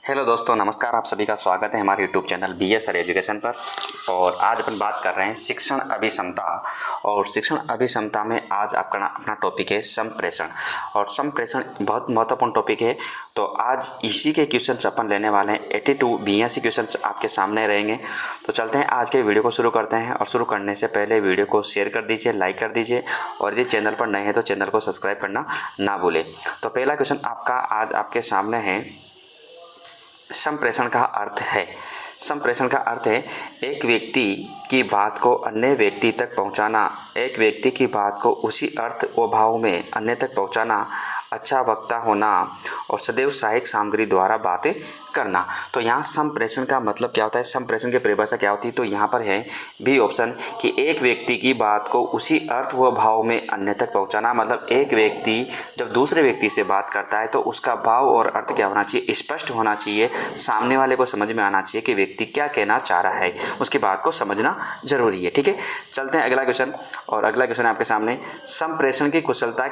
Hello दोस्तों, नमस्कार। आप सभी का स्वागत है हमारे यूट्यूब चैनल BSR एजुकेशन पर। और आज अपन बात कर रहे हैं शिक्षण अभिक्षमता। और शिक्षण अभिक्षमता में आज आपका अपना टॉपिक है संप्रेषण। और संप्रेषण बहुत महत्वपूर्ण टॉपिक है। तो आज इसी के क्वेश्चंस अपन लेने वाले हैं। 82 BSc क्वेश्चंस आपके सामने रहेंगे। तो चलते हैं, आज के वीडियो को शुरू करते हैं। और शुरू करने से पहले वीडियो को शेयर कर दीजिए, लाइक कर दीजिए, और यदि चैनल पर नए हैं तो चैनल को सब्सक्राइब करना ना भूलें। तो पहला क्वेश्चन आपका आज आपके सामने है, संप्रेषण का अर्थ है। संप्रेषण का अर्थ है एक व्यक्ति की बात को अन्य व्यक्ति तक पहुंचाना, एक व्यक्ति की बात को उसी अर्थ व भाव में अन्य तक पहुंचाना, अच्छा वक्ता होना और सदैव सहायक सामग्री द्वारा बातें करना। तो यहाँ संप्रेषण का मतलब क्या होता है, संप्रेषण की परिभाषा क्या होती है? तो यहाँ पर है बी ऑप्शन कि एक व्यक्ति की बात को उसी अर्थ व भाव में अन्य तक पहुँचाना। मतलब एक व्यक्ति जब दूसरे व्यक्ति से बात करता है तो उसका भाव और अर्थ क्या होना चाहिए? स्पष्ट होना चाहिए। सामने वाले को समझ में आना चाहिए कि व्यक्ति क्या कहना चाह रहा है, उसकी बात को समझना जरूरी है। ठीक है, चलते हैं अगला क्वेश्चन। और अगला क्वेश्चन आपके सामने, संप्रेषण की कुशलता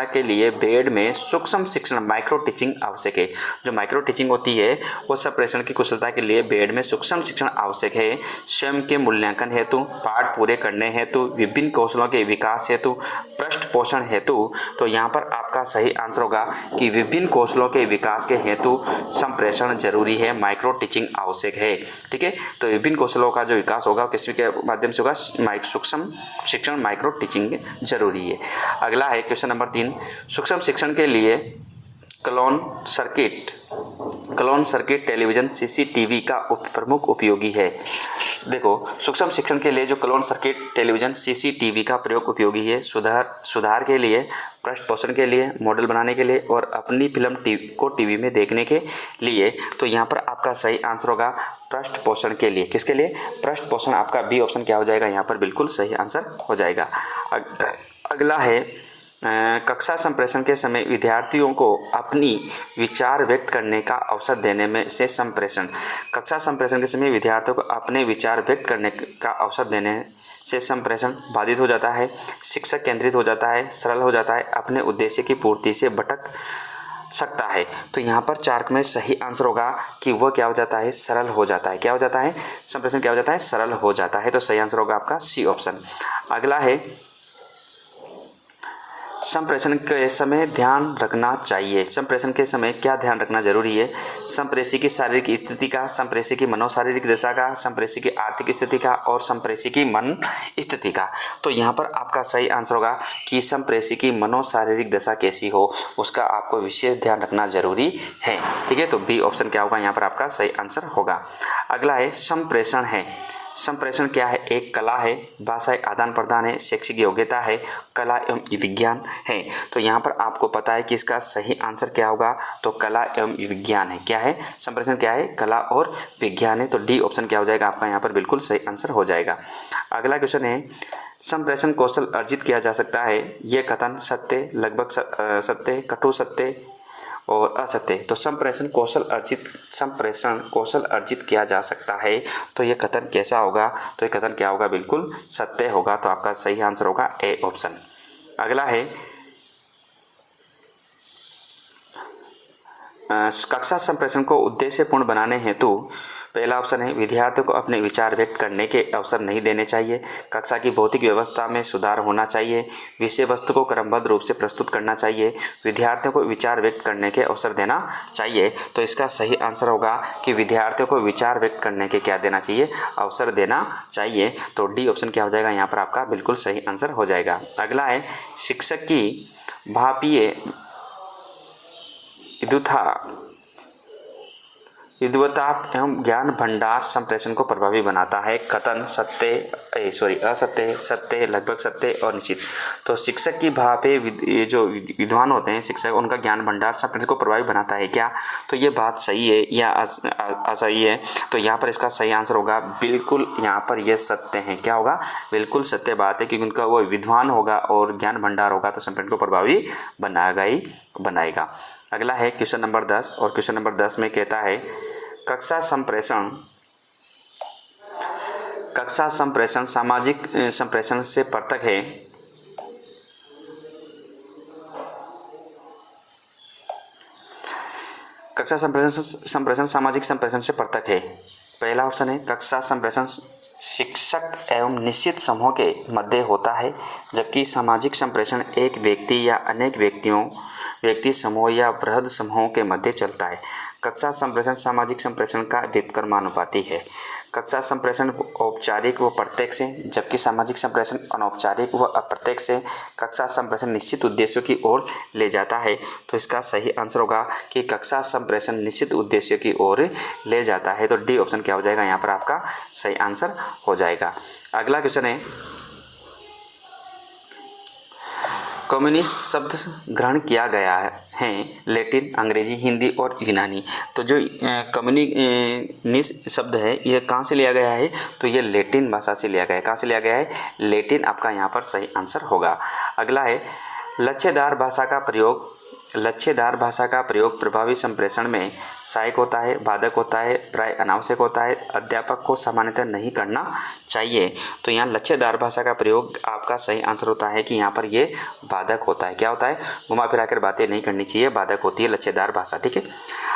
के लिए बेड में सूक्ष्म शिक्षण माइक्रो टीचिंग आवश्यक है। जो माइक्रो टीचिंग होती है वो संप्रेषण की कुशलता के लिए बेड में सूक्ष्म शिक्षण आवश्यक है। स्वयं के मूल्यांकन हेतु, पाठ पूरे करने हेतु, विभिन्न कौशलों के विकास हेतु, पृष्ठ पोषण हेतु। तो यहाँ पर आपका सही आंसर होगा कि विभिन्न कौशलों के विकास के हेतु संप्रेषण जरूरी है, माइक्रो टीचिंग आवश्यक है। ठीक है, तो विभिन्न कौशलों का जो विकास होगा किसी के माध्यम से होगा? सूक्ष्म शिक्षण माइक्रो टीचिंग जरूरी है। अगला है क्वेश्चन नंबर 3, सूक्ष्म शिक्षण के लिए क्लोन सर्किट टेलीविजन CCTV का प्रमुख उपयोगी है। देखो, सूक्ष्म शिक्षण के लिए जो क्लोन सर्किट टेलीविजन CCTV का प्रयोग उपयोगी है। सुधार के लिए, पृष्ठ पोषण के लिए, मॉडल बनाने के लिए और अपनी फिल्म को टीवी में देखने के लिए। तो यहाँ पर आपका सही आंसर होगा पृष्ठ पोषण के लिए। किसके लिए? पृष्ठ पोषण। आपका बी ऑप्शन क्या हो जाएगा? यहाँ पर बिल्कुल सही आंसर हो जाएगा। अगला है, कक्षा संप्रेषण के समय विद्यार्थियों को अपनी विचार व्यक्त करने का अवसर देने में से संप्रेषण। कक्षा संप्रेषण के समय विद्यार्थियों को अपने विचार व्यक्त करने का अवसर देने से संप्रेषण बाधित हो जाता है, शिक्षक केंद्रित हो जाता है, सरल हो जाता है, अपने उद्देश्य की पूर्ति से भटक सकता है। तो यहाँ पर 4 में सही आंसर होगा कि वह क्या हो जाता है? सरल हो जाता है। क्या हो जाता है? संप्रेषण क्या हो जाता है? सरल हो जाता है। तो सही आंसर होगा आपका सी ऑप्शन। अगला है, संप्रेषण के समय ध्यान रखना चाहिए। संप्रेषण के समय क्या ध्यान रखना जरूरी है? संप्रेषी की शारीरिक स्थिति का, संप्रेषी की मनोशारीरिक दशा का, संप्रेषी की आर्थिक स्थिति का और संप्रेषी की मन स्थिति का। तो यहाँ पर आपका सही आंसर होगा कि संप्रेषी की मनोशारीरिक दशा कैसी हो उसका आपको विशेष ध्यान रखना जरूरी है। ठीक है, तो बी ऑप्शन क्या होगा? यहाँ पर आपका सही आंसर होगा। अगला है, संप्रेषण है। संप्रेषण क्या है? एक कला है, भाषाई आदान प्रदान है, शैक्षिक योग्यता है, कला एवं विज्ञान है। तो यहाँ पर आपको पता है कि इसका सही आंसर क्या होगा? तो कला एवं विज्ञान है। क्या है? संप्रेषण क्या है? कला और विज्ञान है। तो डी ऑप्शन क्या हो जाएगा आपका? यहाँ पर बिल्कुल सही आंसर हो जाएगा। अगला क्वेश्चन है, संप्रेषण कौशल अर्जित किया जा सकता है। ये कथन सत्य, लगभग सत्य, कटु सत्य और असत्य। तो संप्रेषण कौशल अर्जित किया जा सकता है। तो ये कथन कैसा होगा? तो ये कथन क्या होगा? बिल्कुल सत्य होगा। तो आपका सही आंसर होगा ए ऑप्शन। अगला है, कक्षा संप्रेषण को उद्देश्यपूर्ण बनाने हेतु पहला ऑप्शन है, विद्यार्थियों को अपने विचार व्यक्त करने के अवसर नहीं देने चाहिए। कक्षा की भौतिक व्यवस्था में सुधार होना चाहिए। विषय वस्तु को क्रमबद्ध रूप से प्रस्तुत करना चाहिए। विद्यार्थियों को विचार व्यक्त करने के अवसर देना चाहिए। तो इसका सही आंसर होगा कि विद्यार्थियों को विचार व्यक्त करने के क्या देना चाहिए? अवसर देना चाहिए। तो डी ऑप्शन क्या हो जाएगा? यहाँ पर आपका बिल्कुल सही आंसर हो जाएगा। अगला है, शिक्षक की भापीय विद्वता एवं ज्ञान भंडार संप्रेषण को प्रभावी बनाता है। कथन असत्य, सत्य, लगभग सत्य और निश्चित। तो शिक्षक की भापे जो विद्वान होते हैं शिक्षक, उनका ज्ञान भंडार संप्रेषण को प्रभावी बनाता है। क्या? तो ये बात सही है या असही है? तो यहाँ पर इसका सही आंसर होगा बिल्कुल यहाँ पर ये सत्य है। क्या होगा? बिल्कुल सत्य बात है, क्योंकि उनका वो विद्वान होगा और ज्ञान भंडार होगा तो संप्रेषण को प्रभावी बनाएगा। अगला है क्वेश्चन नंबर 10। और क्वेश्चन नंबर 10 में कहता है, कक्षा संप्रेषण सामाजिक संप्रेषण से पृथक है। कक्षा संप्रेषण सामाजिक संप्रेषण से पृथक है। पहला ऑप्शन है कक्षा संप्रेषण शिक्षक एवं निश्चित समूह के मध्य होता है, जबकि सामाजिक संप्रेषण एक व्यक्ति या अनेक व्यक्ति समूह या बृहद समूहों के मध्य चलता है। कक्षा संप्रेषण सामाजिक संप्रेषण का व्युत्क्रमानुपाती है। कक्षा संप्रेषण औपचारिक व प्रत्यक्ष से, जबकि सामाजिक संप्रेषण अनौपचारिक व अप्रत्यक्ष से। कक्षा संप्रेषण निश्चित उद्देश्यों की ओर ले जाता है। तो इसका सही आंसर होगा कि कक्षा संप्रेषण निश्चित उद्देश्यों की ओर ले जाता है। तो डी ऑप्शन क्या हो जाएगा, यहाँ पर आपका सही आंसर हो जाएगा। अगला क्वेश्चन है, कम्युनिस्ट शब्द ग्रहण किया गया है लैटिन, अंग्रेजी, हिंदी और यूनानी। तो जो कम्युनिस्ट शब्द है ये कहाँ से लिया गया है, तो ये लैटिन भाषा से लिया गया है। कहाँ से लिया गया है, लैटिन आपका यहाँ पर सही आंसर होगा। अगला है, लच्छेदार भाषा का प्रयोग प्रभावी संप्रेषण में सहायक होता है, बाधक होता है, प्राय अनावश्यक होता है, अध्यापक को सामान्यतः नहीं करना चाहिए। तो यहाँ लच्छेदार भाषा का प्रयोग आपका सही आंसर होता है कि यहाँ पर ये बाधक होता है। क्या होता है, घुमा फिरा कर बातें नहीं करनी चाहिए, बाधक होती है लच्छेदार भाषा। ठीक है।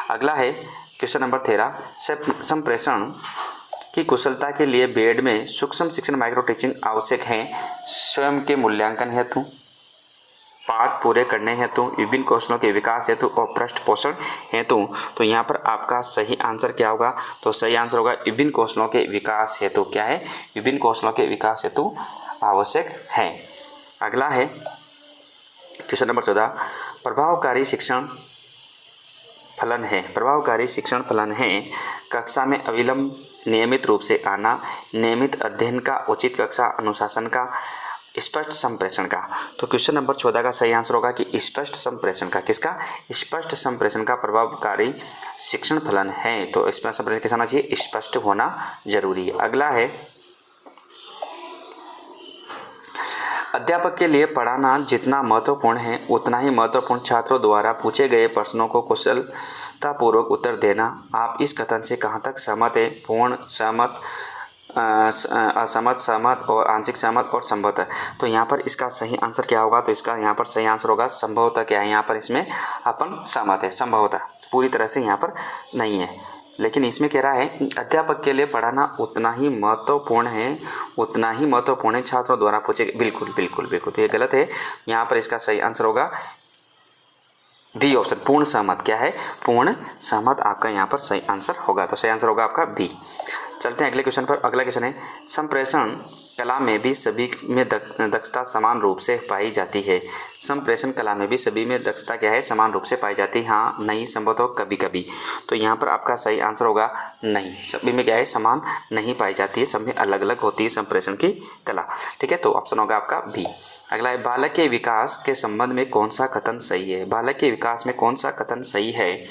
अगला है क्वेश्चन नंबर 13, संप्रेषण की कुशलता के लिए बीएड में सूक्ष्म शिक्षण माइक्रो टीचिंग आवश्यक है। स्वयं के मूल्यांकन हेतु, पाठ पूरे करने हेतु, विभिन्न कौशलों के विकास हेतु और पृष्ठ पोषण हेतु। तो यहाँ पर आपका सही आंसर क्या होगा, तो सही आंसर होगा विभिन्न कौशलों के विकास हेतु। क्या है, विभिन्न कौशलों के विकास हेतु आवश्यक है। अगला है क्वेश्चन नंबर 14, प्रभावकारी शिक्षण फलन है कक्षा में अविलंब, नियमित रूप से आना, नियमित अध्ययन का, उचित कक्षा अनुशासन का, स्पष्ट संप्रेषण का। तो क्वेश्चन नंबर 14 का सही आंसर होगा कि स्पष्ट संप्रेषण का। किसका, स्पष्ट संप्रेषण का प्रभावकारी शिक्षण फलन है। तो स्पष्ट संप्रेषण कैसा होना चाहिए, स्पष्ट होना जरूरी है। अगला है, अध्यापक के लिए पढ़ाना जितना महत्वपूर्ण है उतना ही महत्वपूर्ण छात्रों द्वारा पूछे गए प्रश्नों को कुशलतापूर्वक उत्तर देना। आप इस कथन से कहाँ तक सहमत है, पूर्ण, सहमत, असहमत, सहमत और आंशिक सहमत और संभवतः। तो यहाँ पर इसका सही आंसर क्या होगा, तो इसका यहाँ पर सही आंसर होगा संभवतः। क्या है, यहाँ पर इसमें अपन सहमत है, संभवतः पूरी तरह से यहाँ पर नहीं है, लेकिन इसमें कह रहा है अध्यापक के लिए पढ़ाना उतना ही महत्वपूर्ण है छात्रों द्वारा पूछे। बिल्कुल बिल्कुल बिल्कुल, तो ये गलत है। यहाँ पर इसका सही आंसर होगा बी ऑप्शन, पूर्ण सहमत। क्या है, पूर्ण सहमत आपका यहाँ पर सही आंसर होगा। तो सही आंसर होगा आपका बी। चलते हैं अगले क्वेश्चन पर। अगला क्वेश्चन है, संप्रेषण कला में भी सभी में दक्षता समान रूप से पाई जाती है। संप्रेषण कला में भी सभी में दक्षता क्या है, समान रूप से पाई जाती है। हाँ, नहीं, संभवतः कभी कभी। तो यहाँ पर आपका सही आंसर होगा नहीं, सभी में क्या है, समान नहीं पाई जाती है, सब में अलग अलग होती है संप्रेषण की कला। ठीक है, तो ऑप्शन होगा आपका बी। अगला है, बालक के विकास के संबंध में कौन सा कथन सही है। बालक के विकास में कौन सा कथन सही है।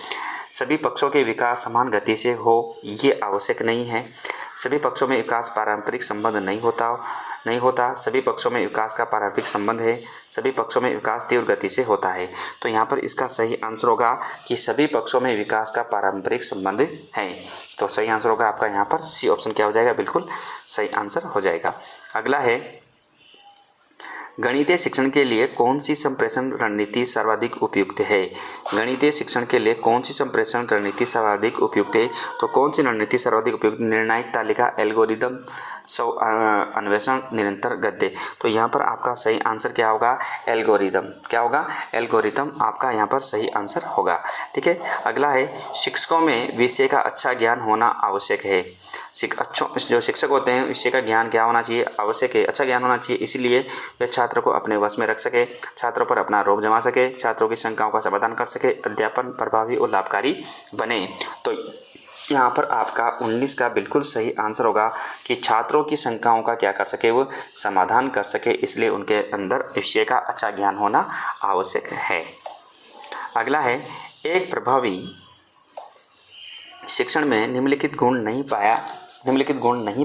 सभी पक्षों के विकास समान गति से हो ये आवश्यक नहीं है। सभी पक्षों में विकास पारंपरिक संबंध नहीं होता। सभी पक्षों में विकास का पारंपरिक संबंध है। सभी पक्षों में विकास तीव्र गति से होता है। तो यहाँ पर इसका सही आंसर होगा कि सभी पक्षों में विकास का पारंपरिक संबंध है। तो सही आंसर होगा आपका यहाँ पर सी ऑप्शन क्या हो जाएगा, बिल्कुल सही आंसर हो जाएगा। अगला है, गणितीय शिक्षण के लिए कौन सी संप्रेषण रणनीति सर्वाधिक उपयुक्त है। गणितीय शिक्षण के लिए कौन सी संप्रेषण रणनीति सर्वाधिक उपयुक्त है। तो कौन सी रणनीति सर्वाधिक उपयुक्त, निर्णायक तालिका, एल्गोरिदम, अन्वेषण, निरंतर गद्य। तो यहाँ पर आपका सही आंसर क्या होगा, एल्गोरिदम। क्या होगा, एल्गोरिदम आपका यहाँ पर सही आंसर होगा। ठीक है। अगला है, शिक्षकों में विषय का अच्छा ज्ञान होना आवश्यक है। जो शिक्षक होते हैं विषय का ज्ञान क्या होना चाहिए, आवश्यक है, अच्छा ज्ञान होना चाहिए। इसलिए वे छात्रों को अपने वश में रख सके, छात्रों पर अपना रोब जमा सके, छात्रों की शंकाओं का समाधान कर सके, अध्यापन प्रभावी और लाभकारी बने। तो यहाँ पर आपका 19 का बिल्कुल सही आंसर होगा कि छात्रों की शंकाओं का क्या कर सके, वो समाधान कर सके, इसलिए उनके अंदर विषय का अच्छा ज्ञान होना आवश्यक है। अगला है, एक प्रभावी शिक्षण में निम्नलिखित गुण नहीं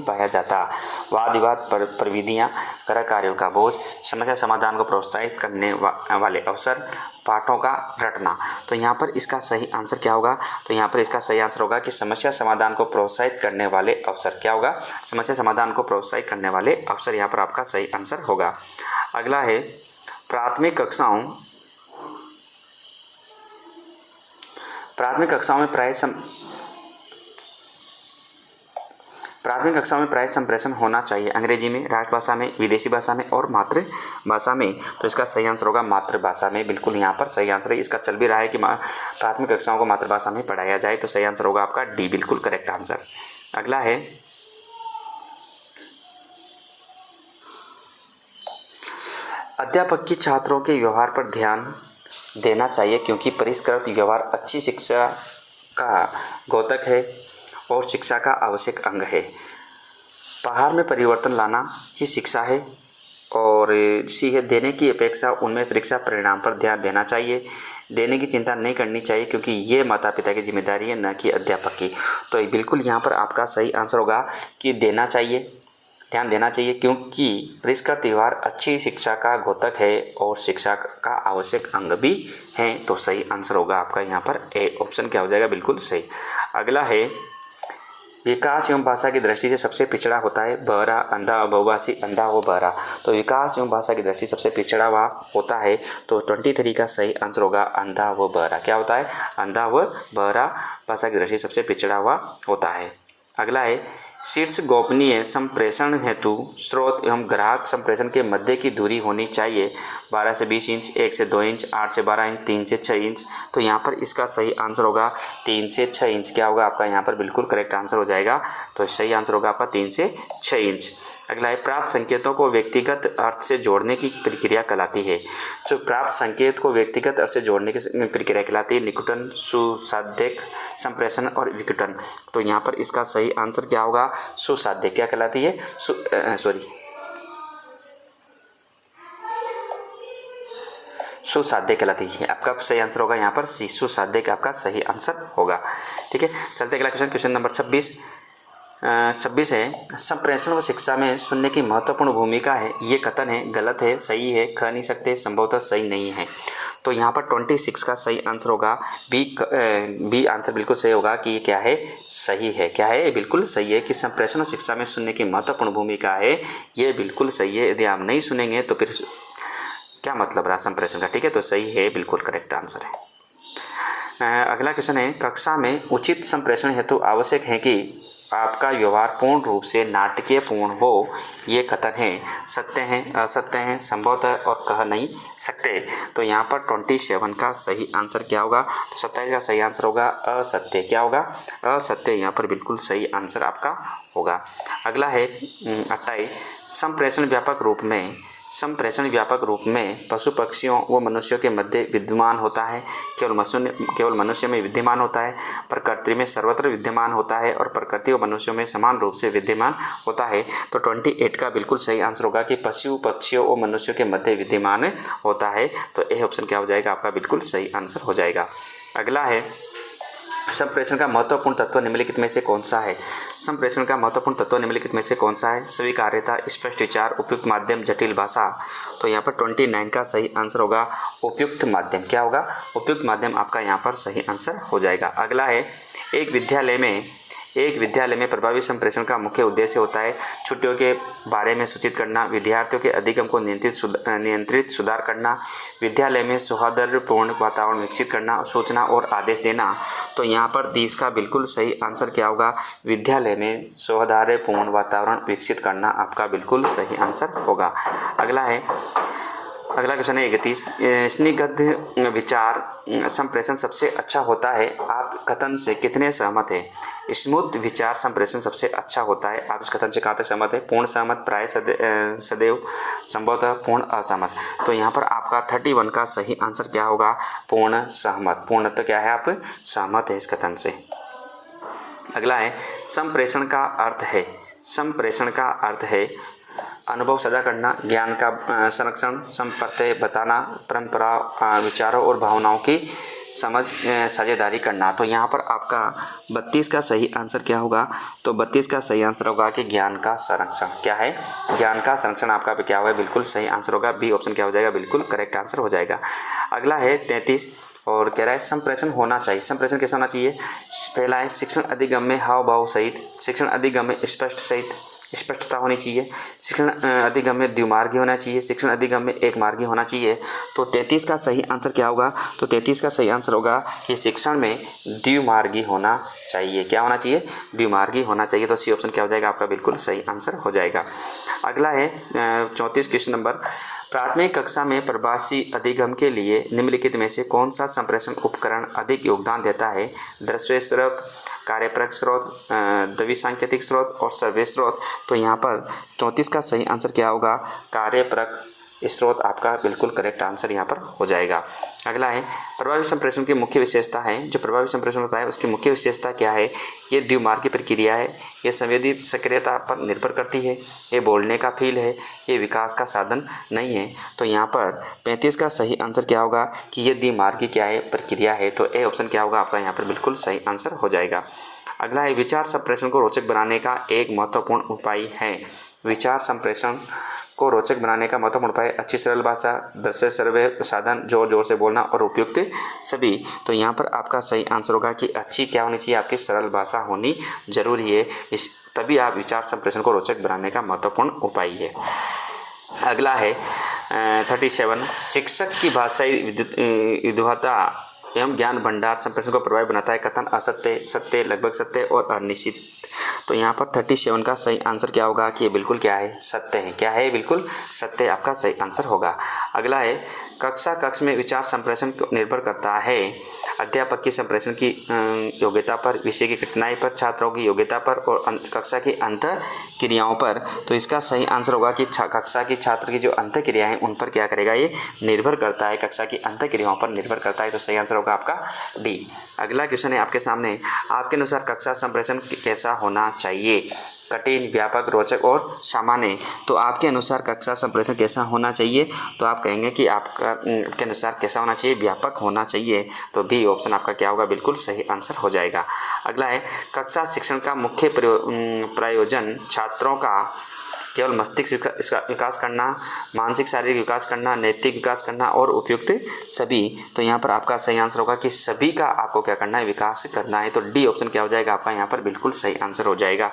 पाया जाता। वाद विवाद, प्रविधियाँ, कर कार्यों का बोझ, समस्या समाधान को प्रोत्साहित करने वाले अवसर, पाठों का रटना। तो यहाँ पर इसका सही आंसर क्या होगा, तो यहाँ पर इसका सही आंसर होगा कि समस्या समाधान को प्रोत्साहित करने वाले अवसर। क्या होगा, समस्या समाधान को प्रोत्साहित करने वाले अवसर, यहाँ पर आपका सही आंसर होगा। अगला है, प्राथमिक कक्षाओं में प्राय संप्रेषण होना चाहिए अंग्रेजी में, राष्ट्रभाषा में, विदेशी भाषा में और मातृभाषा में। तो इसका सही आंसर होगा मातृभाषा में। बिल्कुल यहाँ पर सही आंसर है। इसका चल भी रहा है कि प्राथमिक कक्षाओं को मातृभाषा में पढ़ाया जाए, तो सही आंसर होगा आपका डी, बिल्कुल करेक्ट आंसर। अगला है अध्यापक की छात्रों के व्यवहार पर ध्यान देना चाहिए क्योंकि परिष्कृत व्यवहार अच्छी शिक्षा का द्योतक है और शिक्षा का आवश्यक अंग है। व्यवहार में परिवर्तन लाना ही शिक्षा है। और सी है देने की अपेक्षा उनमें परीक्षा परिणाम पर ध्यान देना चाहिए। देने की चिंता नहीं करनी चाहिए क्योंकि ये माता पिता की जिम्मेदारी है, न कि अध्यापक की। तो बिल्कुल यहाँ पर आपका सही आंसर होगा कि देना चाहिए, ध्यान देना चाहिए क्योंकि परिष्कृत व्यवहार अच्छी शिक्षा का द्योतक है और शिक्षा का आवश्यक अंग भी है। तो सही आंसर होगा आपका यहाँ पर ए, ऑप्शन क्या हो जाएगा, बिल्कुल सही। अगला है विकास एवं भाषा की दृष्टि से सबसे पिछड़ा होता है बहरा, अंधा, बहुभाषी, अंधा व बहरा। तो विकास एवं भाषा की दृष्टि सबसे पिछड़ा हुआ होता है, तो 23 का सही आंसर होगा अंधा व बहरा। क्या होता है, अंधा व बहरा भाषा की दृष्टि सबसे पिछड़ा हुआ होता है। अगला है शीर्ष गोपनीय संप्रेषण हेतु स्रोत एवं ग्राहक संप्रेषण के मध्य की दूरी होनी चाहिए 12 से 20 इंच, 1 से 2 इंच, 8 से 12 इंच, 3 से 6 इंच। तो यहाँ पर इसका सही आंसर होगा 3 से 6 इंच। क्या होगा आपका यहाँ पर, बिल्कुल करेक्ट आंसर हो जाएगा। तो सही आंसर होगा आपका 3 से 6 इंच। अगला है प्राप्त संकेतों को व्यक्तिगत अर्थ से जोड़ने की प्रक्रिया कहलाती है। जो प्राप्त संकेत को व्यक्तिगत अर्थ से जोड़ने की प्रक्रिया कहलाती है निकुटन, सुसाध्यक, संप्रेषण और विकुटन। तो यहाँ पर इसका सही आंसर क्या होगा, सुसाध्य। क्या कहलाती है, सुसाध्य कहलाती है। आपका सही आंसर होगा यहाँ पर सी, सुसाध्य का आपका सही आंसर होगा। ठीक है, चलते अगला क्वेश्चन नंबर 26 है संप्रेषण व शिक्षा में सुनने की महत्वपूर्ण भूमिका है। ये कथन है, गलत है, सही है, कह नहीं सकते, संभवतः सही नहीं है। तो यहाँ पर 26 का सही आंसर होगा बी आंसर बिल्कुल सही होगा कि ये क्या है, सही है। क्या है, बिल्कुल सही है कि संप्रेषण और शिक्षा में सुनने की महत्वपूर्ण भूमिका है। ये बिल्कुल सही है। यदि आप नहीं सुनेंगे तो फिर क्या मतलब रहा संप्रेषण का। ठीक है, तो सही है, बिल्कुल करेक्ट आंसर है। अगला क्वेश्चन है कक्षा में उचित संप्रेषण हेतु आवश्यक है कि आपका व्यवहार पूर्ण रूप से नाटकीय पूर्ण हो। ये कथन है, सत्य हैं, असत्य हैं, संभवतः और कह नहीं सकते। तो यहाँ पर 27 का सही आंसर क्या होगा, तो 27 का सही आंसर होगा असत्य। क्या होगा, असत्य। यहाँ पर बिल्कुल सही आंसर आपका होगा। अगला है 28 संप्रेषण व्यापक रूप में पशु पक्षियों व मनुष्यों के मध्य विद्यमान होता है, केवल मनुष्य में विद्यमान होता है, प्रकृति में सर्वत्र विद्यमान होता है और प्रकृति व मनुष्यों में समान रूप से विद्यमान होता है। तो 28 का बिल्कुल सही आंसर होगा कि पशु पक्षियों व मनुष्यों के मध्य विद्यमान होता है। तो ए ऑप्शन क्या हो जाएगा आपका, बिल्कुल सही आंसर हो जाएगा। अगला है संप्रेषण का महत्वपूर्ण तत्व निम्नलिखित में से कौन सा है। संप्रेषण का महत्वपूर्ण तत्व निम्नलिखित में से कौन सा है, स्वीकार्यता, स्पष्ट विचार, उपयुक्त माध्यम, जटिल भाषा। तो यहाँ पर 29 का सही आंसर होगा उपयुक्त माध्यम। क्या होगा, उपयुक्त माध्यम आपका यहाँ पर सही आंसर हो जाएगा। अगला है एक विद्यालय में प्रभावी संप्रेषण का मुख्य उद्देश्य होता है छुट्टियों के बारे में सूचित करना, विद्यार्थियों के अधिगम को नियंत्रित सुधार करना, विद्यालय में सौहार्दपूर्ण वातावरण विकसित करना, सूचना और आदेश देना। तो यहाँ पर 30 का बिल्कुल सही आंसर क्या होगा, विद्यालय में सौहार्दपूर्ण वातावरण विकसित करना आपका बिल्कुल सही आंसर होगा। अगला क्वेश्चन है 31 स्निग्ध विचार संप्रेषण सबसे अच्छा होता है, आप कथन से कितने सहमत हैं। स्मूथ विचार संप्रेषण सबसे अच्छा होता है, आप इस कथन से कहाँ तक सहमत है, पूर्ण सहमत, प्राय, सदैव, संभवतः, पूर्ण असहमत। तो यहाँ पर आपका 31 का सही आंसर क्या होगा, पूर्ण सहमत। पूर्ण तो क्या है, आप सहमत है इस कथन से। अगला है संप्रेषण का अर्थ है अनुभव साझा करना, ज्ञान का संरक्षण, संप्रत्यय बताना, परंपरा, विचारों और भावनाओं की समझ साझेदारी करना। तो यहाँ पर आपका 32 का सही आंसर क्या होगा, तो 32 का सही आंसर होगा कि ज्ञान का संरक्षण। क्या है, ज्ञान का संरक्षण आपका क्या होगा, बिल्कुल सही आंसर होगा। बी ऑप्शन क्या हो जाएगा, बिल्कुल करेक्ट आंसर हो जाएगा। अगला है 33 और कह रहा है संप्रेषण होना चाहिए। संप्रेषण कैसा होना चाहिए, पहला है शिक्षण अधिगम में हाव भाव सहित, शिक्षण अधिगम में स्पष्ट सहित, स्पष्टता होनी चाहिए। शिक्षण अधिगम्य द्विमार्गी होना चाहिए। शिक्षण अधिगम्य एक मार्गी होना चाहिए। तो 33 का सही आंसर क्या होगा? तो 33 का सही आंसर होगा कि शिक्षण में द्विमार्गी होना चाहिए। क्या होना चाहिए? द्विमार्गी होना चाहिए। तो सी ऑप्शन क्या हो जाएगा आपका? बिल्कुल सही आंसर हो जाएगा। अगला है 34 क्वेश्चन नंबर। प्राथमिक कक्षा में प्रवासी अधिगम के लिए निम्नलिखित में से कौन सा संप्रेषण उपकरण अधिक योगदान देता है? दृश्य स्रोत, कार्यप्रक स्रोत, द्विसांकेतिक स्रोत और सर्वे स्रोत। तो यहाँ पर 34 का सही आंसर क्या होगा? कार्यप्रक स्रोत आपका बिल्कुल करेक्ट आंसर यहाँ पर हो जाएगा। अगला है प्रभावी संप्रेषण की मुख्य विशेषता है। जो प्रभावी संप्रेषण होता है उसकी मुख्य विशेषता क्या है? ये द्विमार्गी प्रक्रिया है, ये संवेदी सक्रियता पर निर्भर करती है, ये बोलने का फील है, ये विकास का साधन नहीं है। तो यहाँ पर 35 का सही आंसर क्या होगा कि ये द्विमार्गी क्या है? प्रक्रिया है। तो ए ऑप्शन क्या होगा आपका? यहाँ पर बिल्कुल सही आंसर हो जाएगा। अगला है विचार संप्रेषण को रोचक बनाने का एक महत्वपूर्ण उपाय है। विचार संप्रेषण को रोचक बनाने का महत्वपूर्ण उपाय अच्छी सरल भाषा, दृश्य सर्वे साधन, जोर जोर से बोलना और उपयुक्त सभी। तो यहाँ पर आपका सही आंसर होगा कि अच्छी क्या होनी चाहिए? आपकी सरल भाषा होनी जरूरी है, इस तभी आप विचार संप्रेषण को रोचक बनाने का महत्वपूर्ण उपाय है। अगला है 37 शिक्षक की भाषाई विद्वता एवं ज्ञान भंडार संप्रेषण को प्रभावी बनाता है। कथन असत्य, सत्य, लगभग सत्य और अनिश्चित। तो यहाँ पर 37 का सही आंसर क्या होगा कि ये बिल्कुल क्या है? सत्य है। क्या है? बिल्कुल सत्य आपका सही आंसर होगा। अगला है कक्ष में विचार संप्रेषण निर्भर करता है अध्यापक की संप्रेषण की योग्यता पर, विषय की कठिनाई पर, छात्रों की योग्यता पर और कक्षा की अंतर क्रियाओं पर। तो इसका सही आंसर होगा कि कक्षा की छात्र की जो अंतर क्रिया है उन पर क्या करेगा? ये निर्भर करता है, कक्षा की अंतर क्रियाओं पर निर्भर करता है। तो सही आंसर होगा आपका डी। अगला क्वेश्चन है आपके सामने। आपके अनुसार कक्षा संप्रेषण कैसा होना चाहिए? कठिन, व्यापक, रोचक और सामान्य। तो आपके अनुसार कक्षा संप्रेषण कैसा होना चाहिए? तो आप कहेंगे कि आपके अनुसार कैसा होना चाहिए? व्यापक होना चाहिए। तो बी ऑप्शन आपका क्या होगा? बिल्कुल सही आंसर हो जाएगा। अगला है कक्षा शिक्षण का मुख्य प्रयोजन छात्रों का केवल मस्तिष्क विकास करना, मानसिक शारीरिक विकास करना, नैतिक विकास करना और उपयुक्त सभी। तो यहाँ पर आपका सही आंसर होगा कि सभी का आपको क्या करना है? विकास करना है। तो डी ऑप्शन क्या हो जाएगा आपका? यहाँ पर बिल्कुल सही आंसर हो जाएगा।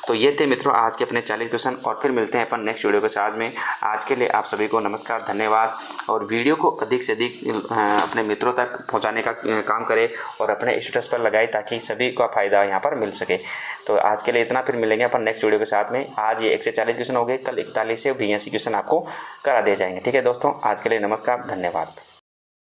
तो ये थे मित्रों आज के अपने 40 क्वेश्चन और फिर मिलते हैं अपन नेक्स्ट वीडियो के साथ में। आज के लिए आप सभी को नमस्कार, धन्यवाद। और वीडियो को अधिक से अधिक अपने मित्रों तक पहुँचाने का काम करें और अपने स्टेटस पर लगाए ताकि सभी का फायदा यहाँ पर मिल सके। तो आज के लिए इतना, फिर मिलेंगे अपन नेक्स्ट वीडियो के साथ में। आज ये 1 से 40 क्वेश्चन हो गए, कल 41 से 82 क्वेश्चन आपको करा दिए जाएंगे। ठीक है दोस्तों, आज के लिए नमस्कार, धन्यवाद।